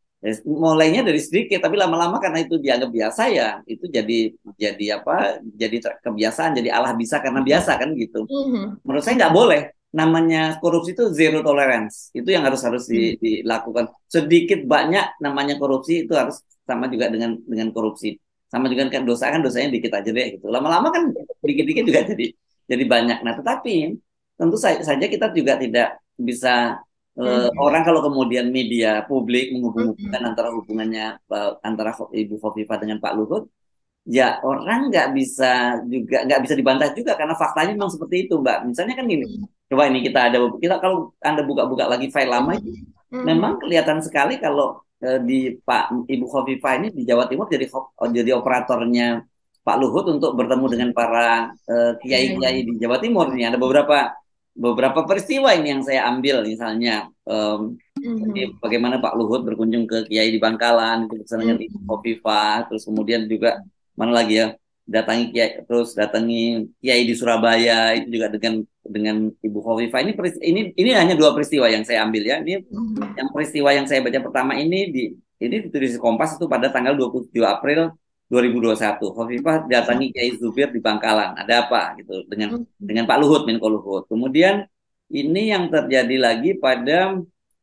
Mulainya dari sedikit tapi lama-lama karena itu dianggap biasa ya itu jadi apa, jadi kebiasaan, jadi Allah bisa karena biasa kan gitu. Mhm. Menurut saya nggak Mhm. boleh, namanya korupsi itu zero tolerance, itu yang harus dilakukan. Sedikit banyak namanya korupsi itu harus sama juga dengan korupsi, sama juga kan dosanya dikit aja deh gitu, lama-lama kan dikit-dikit juga jadi banyak. Nah tetapi tentu saja kita juga tidak bisa Mhm. orang kalau kemudian media publik menghubungkan Mhm. antara hubungannya antara Ibu Khofifah dengan Pak Luhut, ya orang nggak bisa dibantah juga karena faktanya memang seperti itu Mbak. Misalnya kan gini, coba ini kita kalau Anda buka-buka lagi file lama itu Mhm. memang Mhm. kelihatan sekali kalau di Ibu Khofifah ini di Jawa Timur jadi operatornya Pak Luhut untuk bertemu dengan para Iya, kiai-kiai iya. di Jawa Timur. Ini ada beberapa beberapa peristiwa ini yang saya ambil, misalnya Mhm. bagaimana Pak Luhut berkunjung ke Kiai di Bangkalan itu bersama dengan Ibu Mhm. Khofifah, terus kemudian juga mana lagi ya, datangi Kiai di Surabaya itu juga dengan Ibu Khofifah. Ini hanya dua peristiwa yang saya ambil ya. Ini Mhm. yang peristiwa yang saya baca pertama ini ditulis di Kompas itu pada tanggal 27 April 2021. Khofifah datangi Kiai Zubir di Bangkalan. Ada apa gitu dengan Mhm. Pak Luhut, Menko Luhut. Kemudian ini yang terjadi lagi pada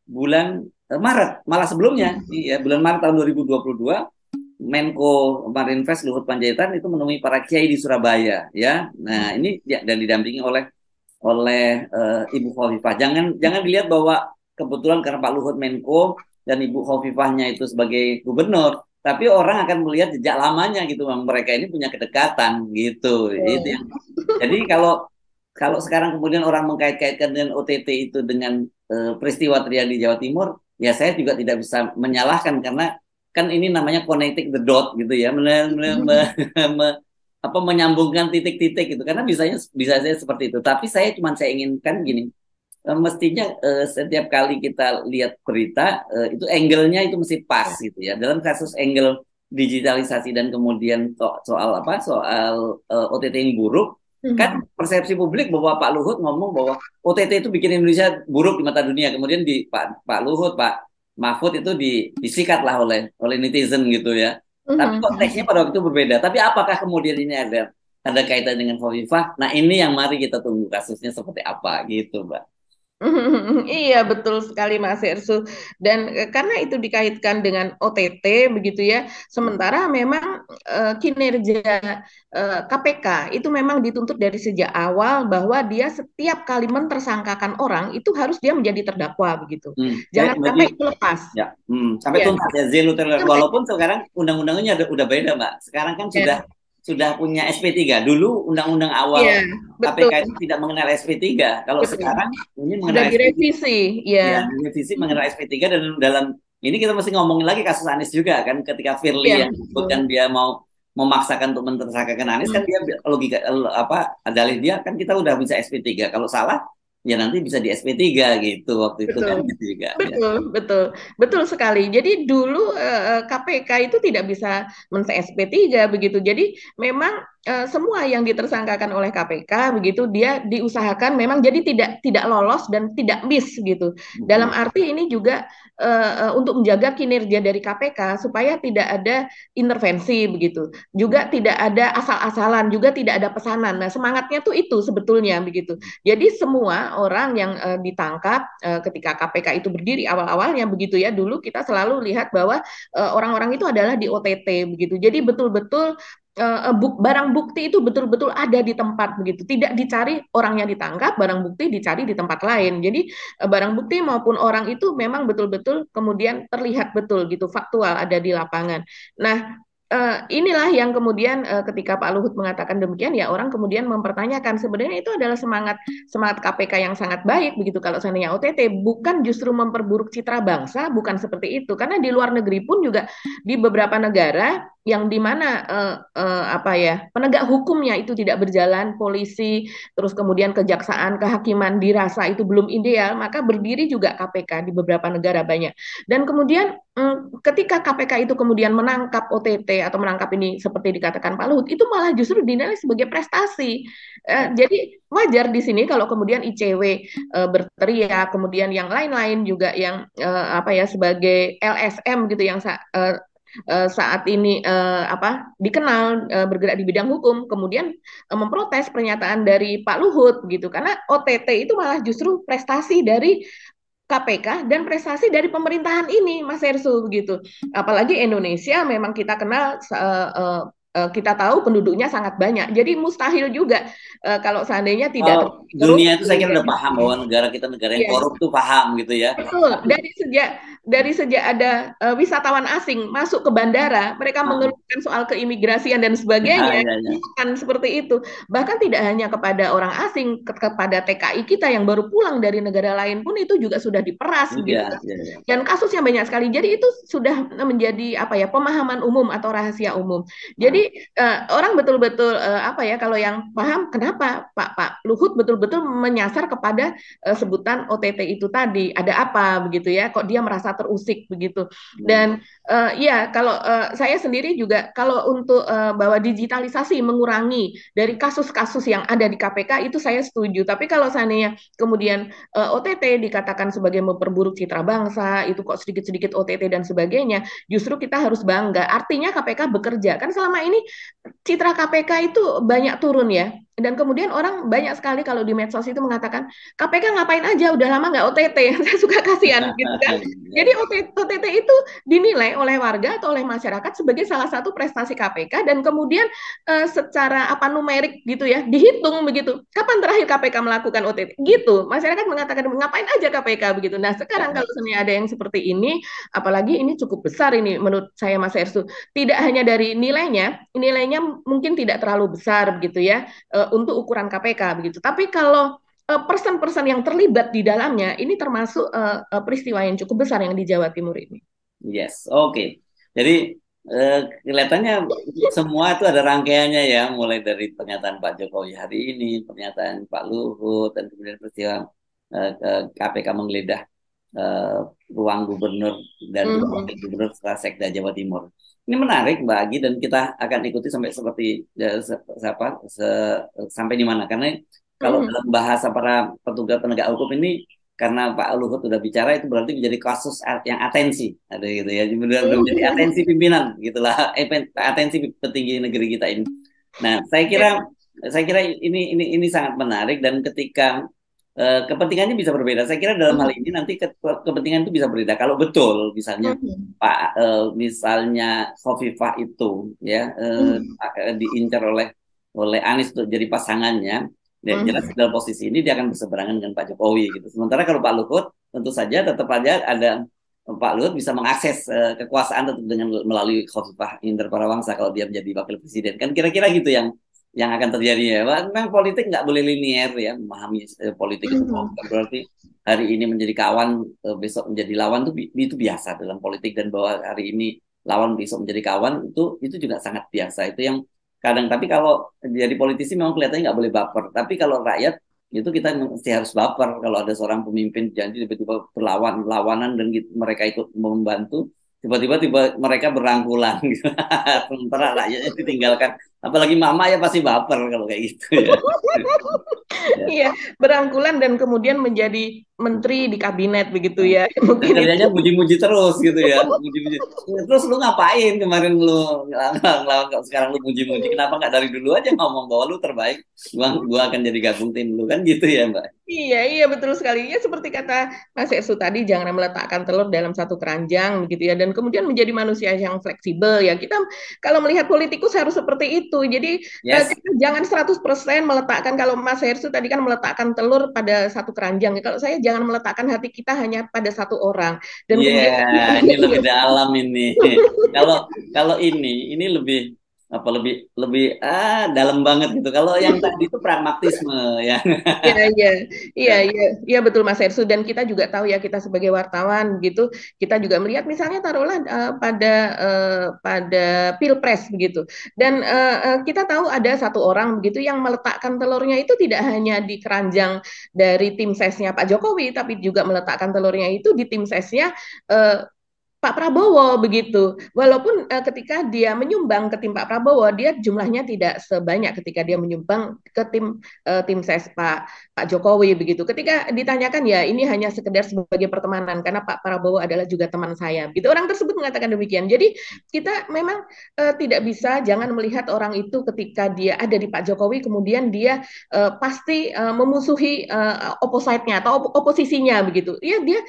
bulan Maret, malah sebelumnya, ya, bulan Maret tahun 2022, Menko Marinvest Luhut Panjaitan itu menemui para kiai di Surabaya, ya. Nah, ini dan didampingi oleh Ibu Khofifah. Jangan jangan dilihat bahwa kebetulan karena Pak Luhut Menko dan Ibu Khofifahnya itu sebagai gubernur, tapi orang akan melihat jejak lamanya gitu, mereka ini punya kedekatan gitu. Itu yang jadi kalau kalau sekarang kemudian orang mengkait-kaitkan dengan OTT itu dengan peristiwa terjadi di Jawa Timur, ya saya juga tidak bisa menyalahkan karena kan ini namanya connecting the dot gitu ya, menyambungkan titik-titik gitu. Karena bisa saya seperti itu. Tapi saya inginkan gini, mestinya setiap kali kita lihat berita itu angle-nya itu mesti pas Ya. gitu ya. Dalam kasus angle digitalisasi dan kemudian soal OTT ini buruk, kan Mhm. persepsi publik bahwa Pak Luhut ngomong bahwa OTT itu bikin Indonesia buruk di mata dunia. Kemudian Pak Luhut, Pak Mahfud itu disikat lah oleh netizen gitu ya. Tapi konteksnya Mhm. pada waktu itu berbeda. Tapi apakah kemudian ini ada kaitan dengan Khofifah? Nah ini yang mari kita tunggu kasusnya seperti apa gitu, Mbak. Iya betul sekali Mas Ersu dan karena itu dikaitkan dengan OTT begitu ya sementara memang kinerja KPK itu memang dituntut dari sejak awal bahwa dia setiap kali mentersangkakan orang itu harus dia menjadi terdakwa begitu jangan Berarti sampai itu lepas ya, sampai ya tuntas ya Zero Terror. sampai Walaupun sekarang undang-undangnya udah beda, Mbak. Sekarang kan sudah ya sudah punya SP3. Dulu undang-undang awal iya KPK betul itu tidak mengenal SP3. Kalau betul sekarang ini sudah mengenal SP3. direvisi Ya, ya direvisi mengenal SP3 dan dalam ini kita mesti ngomongin lagi kasus Anies juga kan ketika Firly iya yang betul disebutkan dia mau memaksakan untuk mentersangkakan Anies kan Hmm, dia logika apa dalih dia kan kita udah bisa SP3. Kalau salah ya nanti bisa di SP3 gitu waktu itu kan betul, gitu juga ya. betul, betul, betul sekali. Jadi dulu KPK itu tidak bisa men-SP3 begitu. Jadi memang semua yang ditersangkakan oleh KPK begitu dia diusahakan memang jadi tidak lolos dan tidak miss gitu. Dalam Mhm. arti ini juga untuk menjaga kinerja dari KPK supaya tidak ada intervensi begitu. Juga tidak ada asal-asalan, juga tidak ada pesanan. Nah, semangatnya tuh itu sebetulnya begitu. Jadi semua orang yang ditangkap ketika KPK itu berdiri awal-awalnya begitu ya. Dulu kita selalu lihat bahwa orang-orang itu adalah di OTT begitu. Jadi betul-betul barang bukti itu betul-betul ada di tempat begitu. Tidak dicari orang yang ditangkap, barang bukti dicari di tempat lain. Jadi barang bukti maupun orang itu memang betul-betul kemudian terlihat betul gitu, faktual ada di lapangan. Nah, inilah yang kemudian ketika Pak Luhut mengatakan demikian ya orang kemudian mempertanyakan sebenarnya itu adalah semangat semangat KPK yang sangat baik begitu kalau seandainya OTT bukan justru memperburuk citra bangsa bukan seperti itu karena di luar negeri pun juga di beberapa negara yang di mana apa ya penegak hukumnya itu tidak berjalan polisi terus kemudian kejaksaan kehakiman dirasa itu belum ideal maka berdiri juga KPK di beberapa negara banyak dan kemudian ketika KPK itu kemudian menangkap OTT atau menangkap ini seperti dikatakan Pak Luhut itu malah justru dinilai sebagai prestasi. Ya. Jadi wajar di sini kalau kemudian ICW berteriak, kemudian yang lain-lain juga yang apa ya sebagai LSM gitu yang saat ini apa dikenal bergerak di bidang hukum, kemudian memprotes pernyataan dari Pak Luhut gitu karena OTT itu malah justru prestasi dari KPK dan prestasi dari pemerintahan ini, Mas Ersu begitu. Apalagi Indonesia memang kita kenal kita tahu penduduknya sangat banyak. Jadi mustahil juga kalau seandainya tidak terjadi Dunia itu saya korupsi. kira udah paham bahwa negara kita negara yang Ya, korup tuh paham gitu ya. betul. Tapi Dari sejak ada wisatawan asing masuk ke bandara, mereka ah, mengeluhkan soal keimigrasian dan ya, sebagainya. ya, ya. Kan seperti itu. Bahkan tidak hanya kepada orang asing, kepada TKI kita yang baru pulang dari negara lain pun itu juga sudah diperas Iya, begitu kan. iya, iya. Dan kasusnya banyak sekali. Jadi itu sudah menjadi apa ya pemahaman umum atau rahasia umum. Ah, Jadi orang betul-betul apa ya kalau yang paham kenapa Pak Luhut betul-betul menyasar kepada sebutan OTT itu tadi ada apa begitu ya kok dia merasa terusik begitu hmm. dan ya kalau saya sendiri juga kalau untuk bahwa digitalisasi mengurangi dari kasus-kasus yang ada di KPK itu saya setuju tapi kalau seandainya kemudian OTT dikatakan sebagai memperburuk citra bangsa itu kok sedikit-sedikit OTT dan sebagainya justru kita harus bangga artinya KPK bekerja kan selama ini citra KPK itu banyak turun ya. Dan kemudian orang banyak sekali kalau di medsos itu mengatakan KPK ngapain aja udah lama nggak OTT. Saya suka kasihan gitu kan. Ya, Jadi ya. OTT itu dinilai oleh warga atau oleh masyarakat sebagai salah satu prestasi KPK dan kemudian secara apa numerik gitu ya dihitung begitu. Kapan terakhir KPK melakukan OTT? Gitu. Masyarakat mengatakan ngapain aja KPK begitu. Nah sekarang kalau sebenarnya ada yang seperti ini, apalagi ini cukup besar ini menurut saya Mas Ersu tidak hanya dari nilainya mungkin tidak terlalu besar begitu ya untuk ukuran KPK begitu. Tapi kalau person-person yang terlibat di dalamnya ini termasuk peristiwa yang cukup besar yang di Jawa Timur ini. Yes, oke. Jadi kelihatannya semua itu ada rangkaiannya ya, mulai dari pernyataan Pak Jokowi hari ini, pernyataan Pak Luhut, dan kemudian peristiwa KPK menggeledah eh, ruang gubernur dan juga wakil Mhm. gubernur setelah Sekda Jawa Timur. Ini menarik Mbak Agi dan kita akan ikuti sampai seperti sampai di mana karena kalau Mhm. dalam bahasa para petugas penegak hukum ini karena Pak Luhut sudah bicara itu berarti menjadi kasus yang atensi ada gitu ya benar-benar menjadi atensi pimpinan gitulah atensi petinggi negeri kita ini. Nah, saya kira ini sangat menarik dan ketika kepentingannya bisa berbeda. Saya kira dalam hal ini nanti kepentingan itu bisa berbeda. Kalau betul, misalnya Mhm. misalnya Khofifah itu ya Mhm. diincar oleh Anies untuk jadi pasangannya, ya jelas Mhm. dalam posisi ini dia akan berseberangan dengan Pak Jokowi gitu. Sementara kalau Pak Luhut tentu saja tetap aja ada Pak Luhut bisa mengakses kekuasaan tetap dengan melalui Khofifah Indar Parawangsa kalau dia menjadi wakil presiden. Kan kira-kira gitu yang akan terjadi ya. Wah, memang politik nggak boleh linier ya, memahami politik itu Mhm. bukan berarti hari ini menjadi kawan, besok menjadi lawan itu itu biasa dalam politik dan bahwa hari ini lawan besok menjadi kawan itu juga sangat biasa. Itu yang kadang tapi kalau jadi politisi memang kelihatannya nggak boleh baper. Tapi kalau rakyat itu kita mesti harus baper kalau ada seorang pemimpin janji tiba-tiba lawanan dan mereka ikut membantu tiba-tiba mereka berangkulan gitu. Sementara rakyatnya ditinggalkan. Apalagi mama ya pasti baper kalau kayak gitu ya. Ya. Iya, berangkulan dan kemudian menjadi menteri di kabinet begitu Nah, ya. dan Mungkin itu. kerjanya muji-muji terus gitu ya. Muji-muji. Terus lu ngapain kemarin lu ngelawan kok sekarang lu muji-muji. Kenapa nggak dari dulu aja ngomong bahwa lu terbaik. Gua akan jadi gabung tim lu kan gitu ya, Mbak. Iya, iya betul sekali. Ya seperti kata Mas Esu tadi, jangan meletakkan telur dalam satu keranjang begitu ya. Dan kemudian menjadi manusia yang fleksibel ya. Kita kalau melihat politikus harus seperti itu. Jadi Yes. kita jangan 100% meletakkan, kalau Mas Esu tadi kan meletakkan telur pada satu keranjang. Kalau saya jangan meletakkan hati kita hanya pada satu orang. Dan Iya, kemudian ini lebih dalam ini. Kalau kalau ini lebih apa lebih lebih dalam banget gitu. Kalau yang tadi itu pragmatisme ya. iya, iya, iya, Ya. iya, iya betul Mas Ersu. Dan kita juga tahu ya kita sebagai wartawan gitu, kita juga melihat misalnya taruhlah pada pilpres begitu. Dan kita tahu ada satu orang begitu yang meletakkan telurnya itu tidak hanya di keranjang dari tim sesnya Pak Jokowi, tapi juga meletakkan telurnya itu di tim sesnya eh, Pak Prabowo begitu. Walaupun ketika dia menyumbang ke tim Pak Prabowo, dia jumlahnya tidak sebanyak ketika dia menyumbang ke tim ses Pak Jokowi begitu. Ketika ditanyakan ya ini hanya sekedar sebagai pertemanan karena Pak Prabowo adalah juga teman saya. Gitu orang tersebut mengatakan demikian. Jadi kita memang tidak bisa jangan melihat orang itu ketika dia ada di Pak Jokowi kemudian dia pasti memusuhi opposite-nya atau oposisinya begitu. Ya dia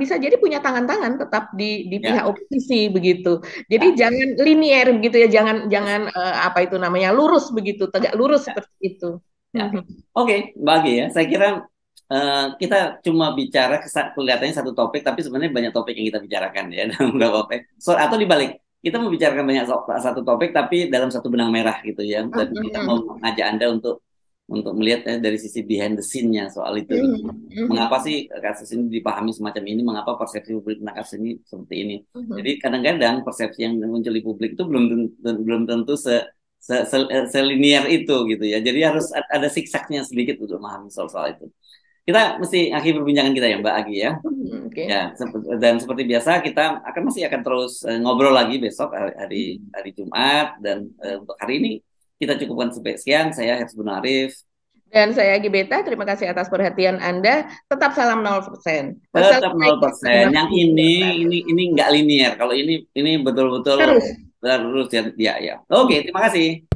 bisa jadi punya tangan-tangan tetap di pihak Ya. oposisi begitu. Jadi Ya. jangan linier begitu ya, jangan jangan apa itu namanya lurus begitu, tegak lurus Ya. seperti itu. Ya. Oke, bagi ya. Saya kira kita cuma bicara kelihatannya satu topik, tapi sebenarnya banyak topik yang kita bicarakan ya dalam beberapa topik. So, atau dibalik, kita membicarakan banyak satu topik, tapi dalam satu benang merah gitu ya. Dan kita mau mengajak Anda untuk melihat dari sisi behind the scene-nya soal itu gitu. Mengapa sih kasus ini dipahami semacam ini? Mengapa persepsi publik tentang kasus ini seperti ini? Jadi kadang-kadang persepsi yang muncul di publik itu belum tentu selinier itu gitu ya. Jadi harus ada siksaknya sedikit untuk memahami soal-soal itu. Kita mesti akhiri perbincangan kita ya Mbak Agi ya. Oke. Ya, dan seperti biasa kita masih akan terus ngobrol lagi besok hari hari Jumat dan untuk hari ini kita cukupkan sampai sekian. Saya Hersbun Arif. Dan saya Gibeta, terima kasih atas perhatian Anda. Tetap salam 0%. Tetap nol Wassalamualaikum persen. Yang warahmatullahi wabarakatuh. ini nggak linier. Kalau ini betul-betul Terus. terus ya ya. Oke, terima kasih.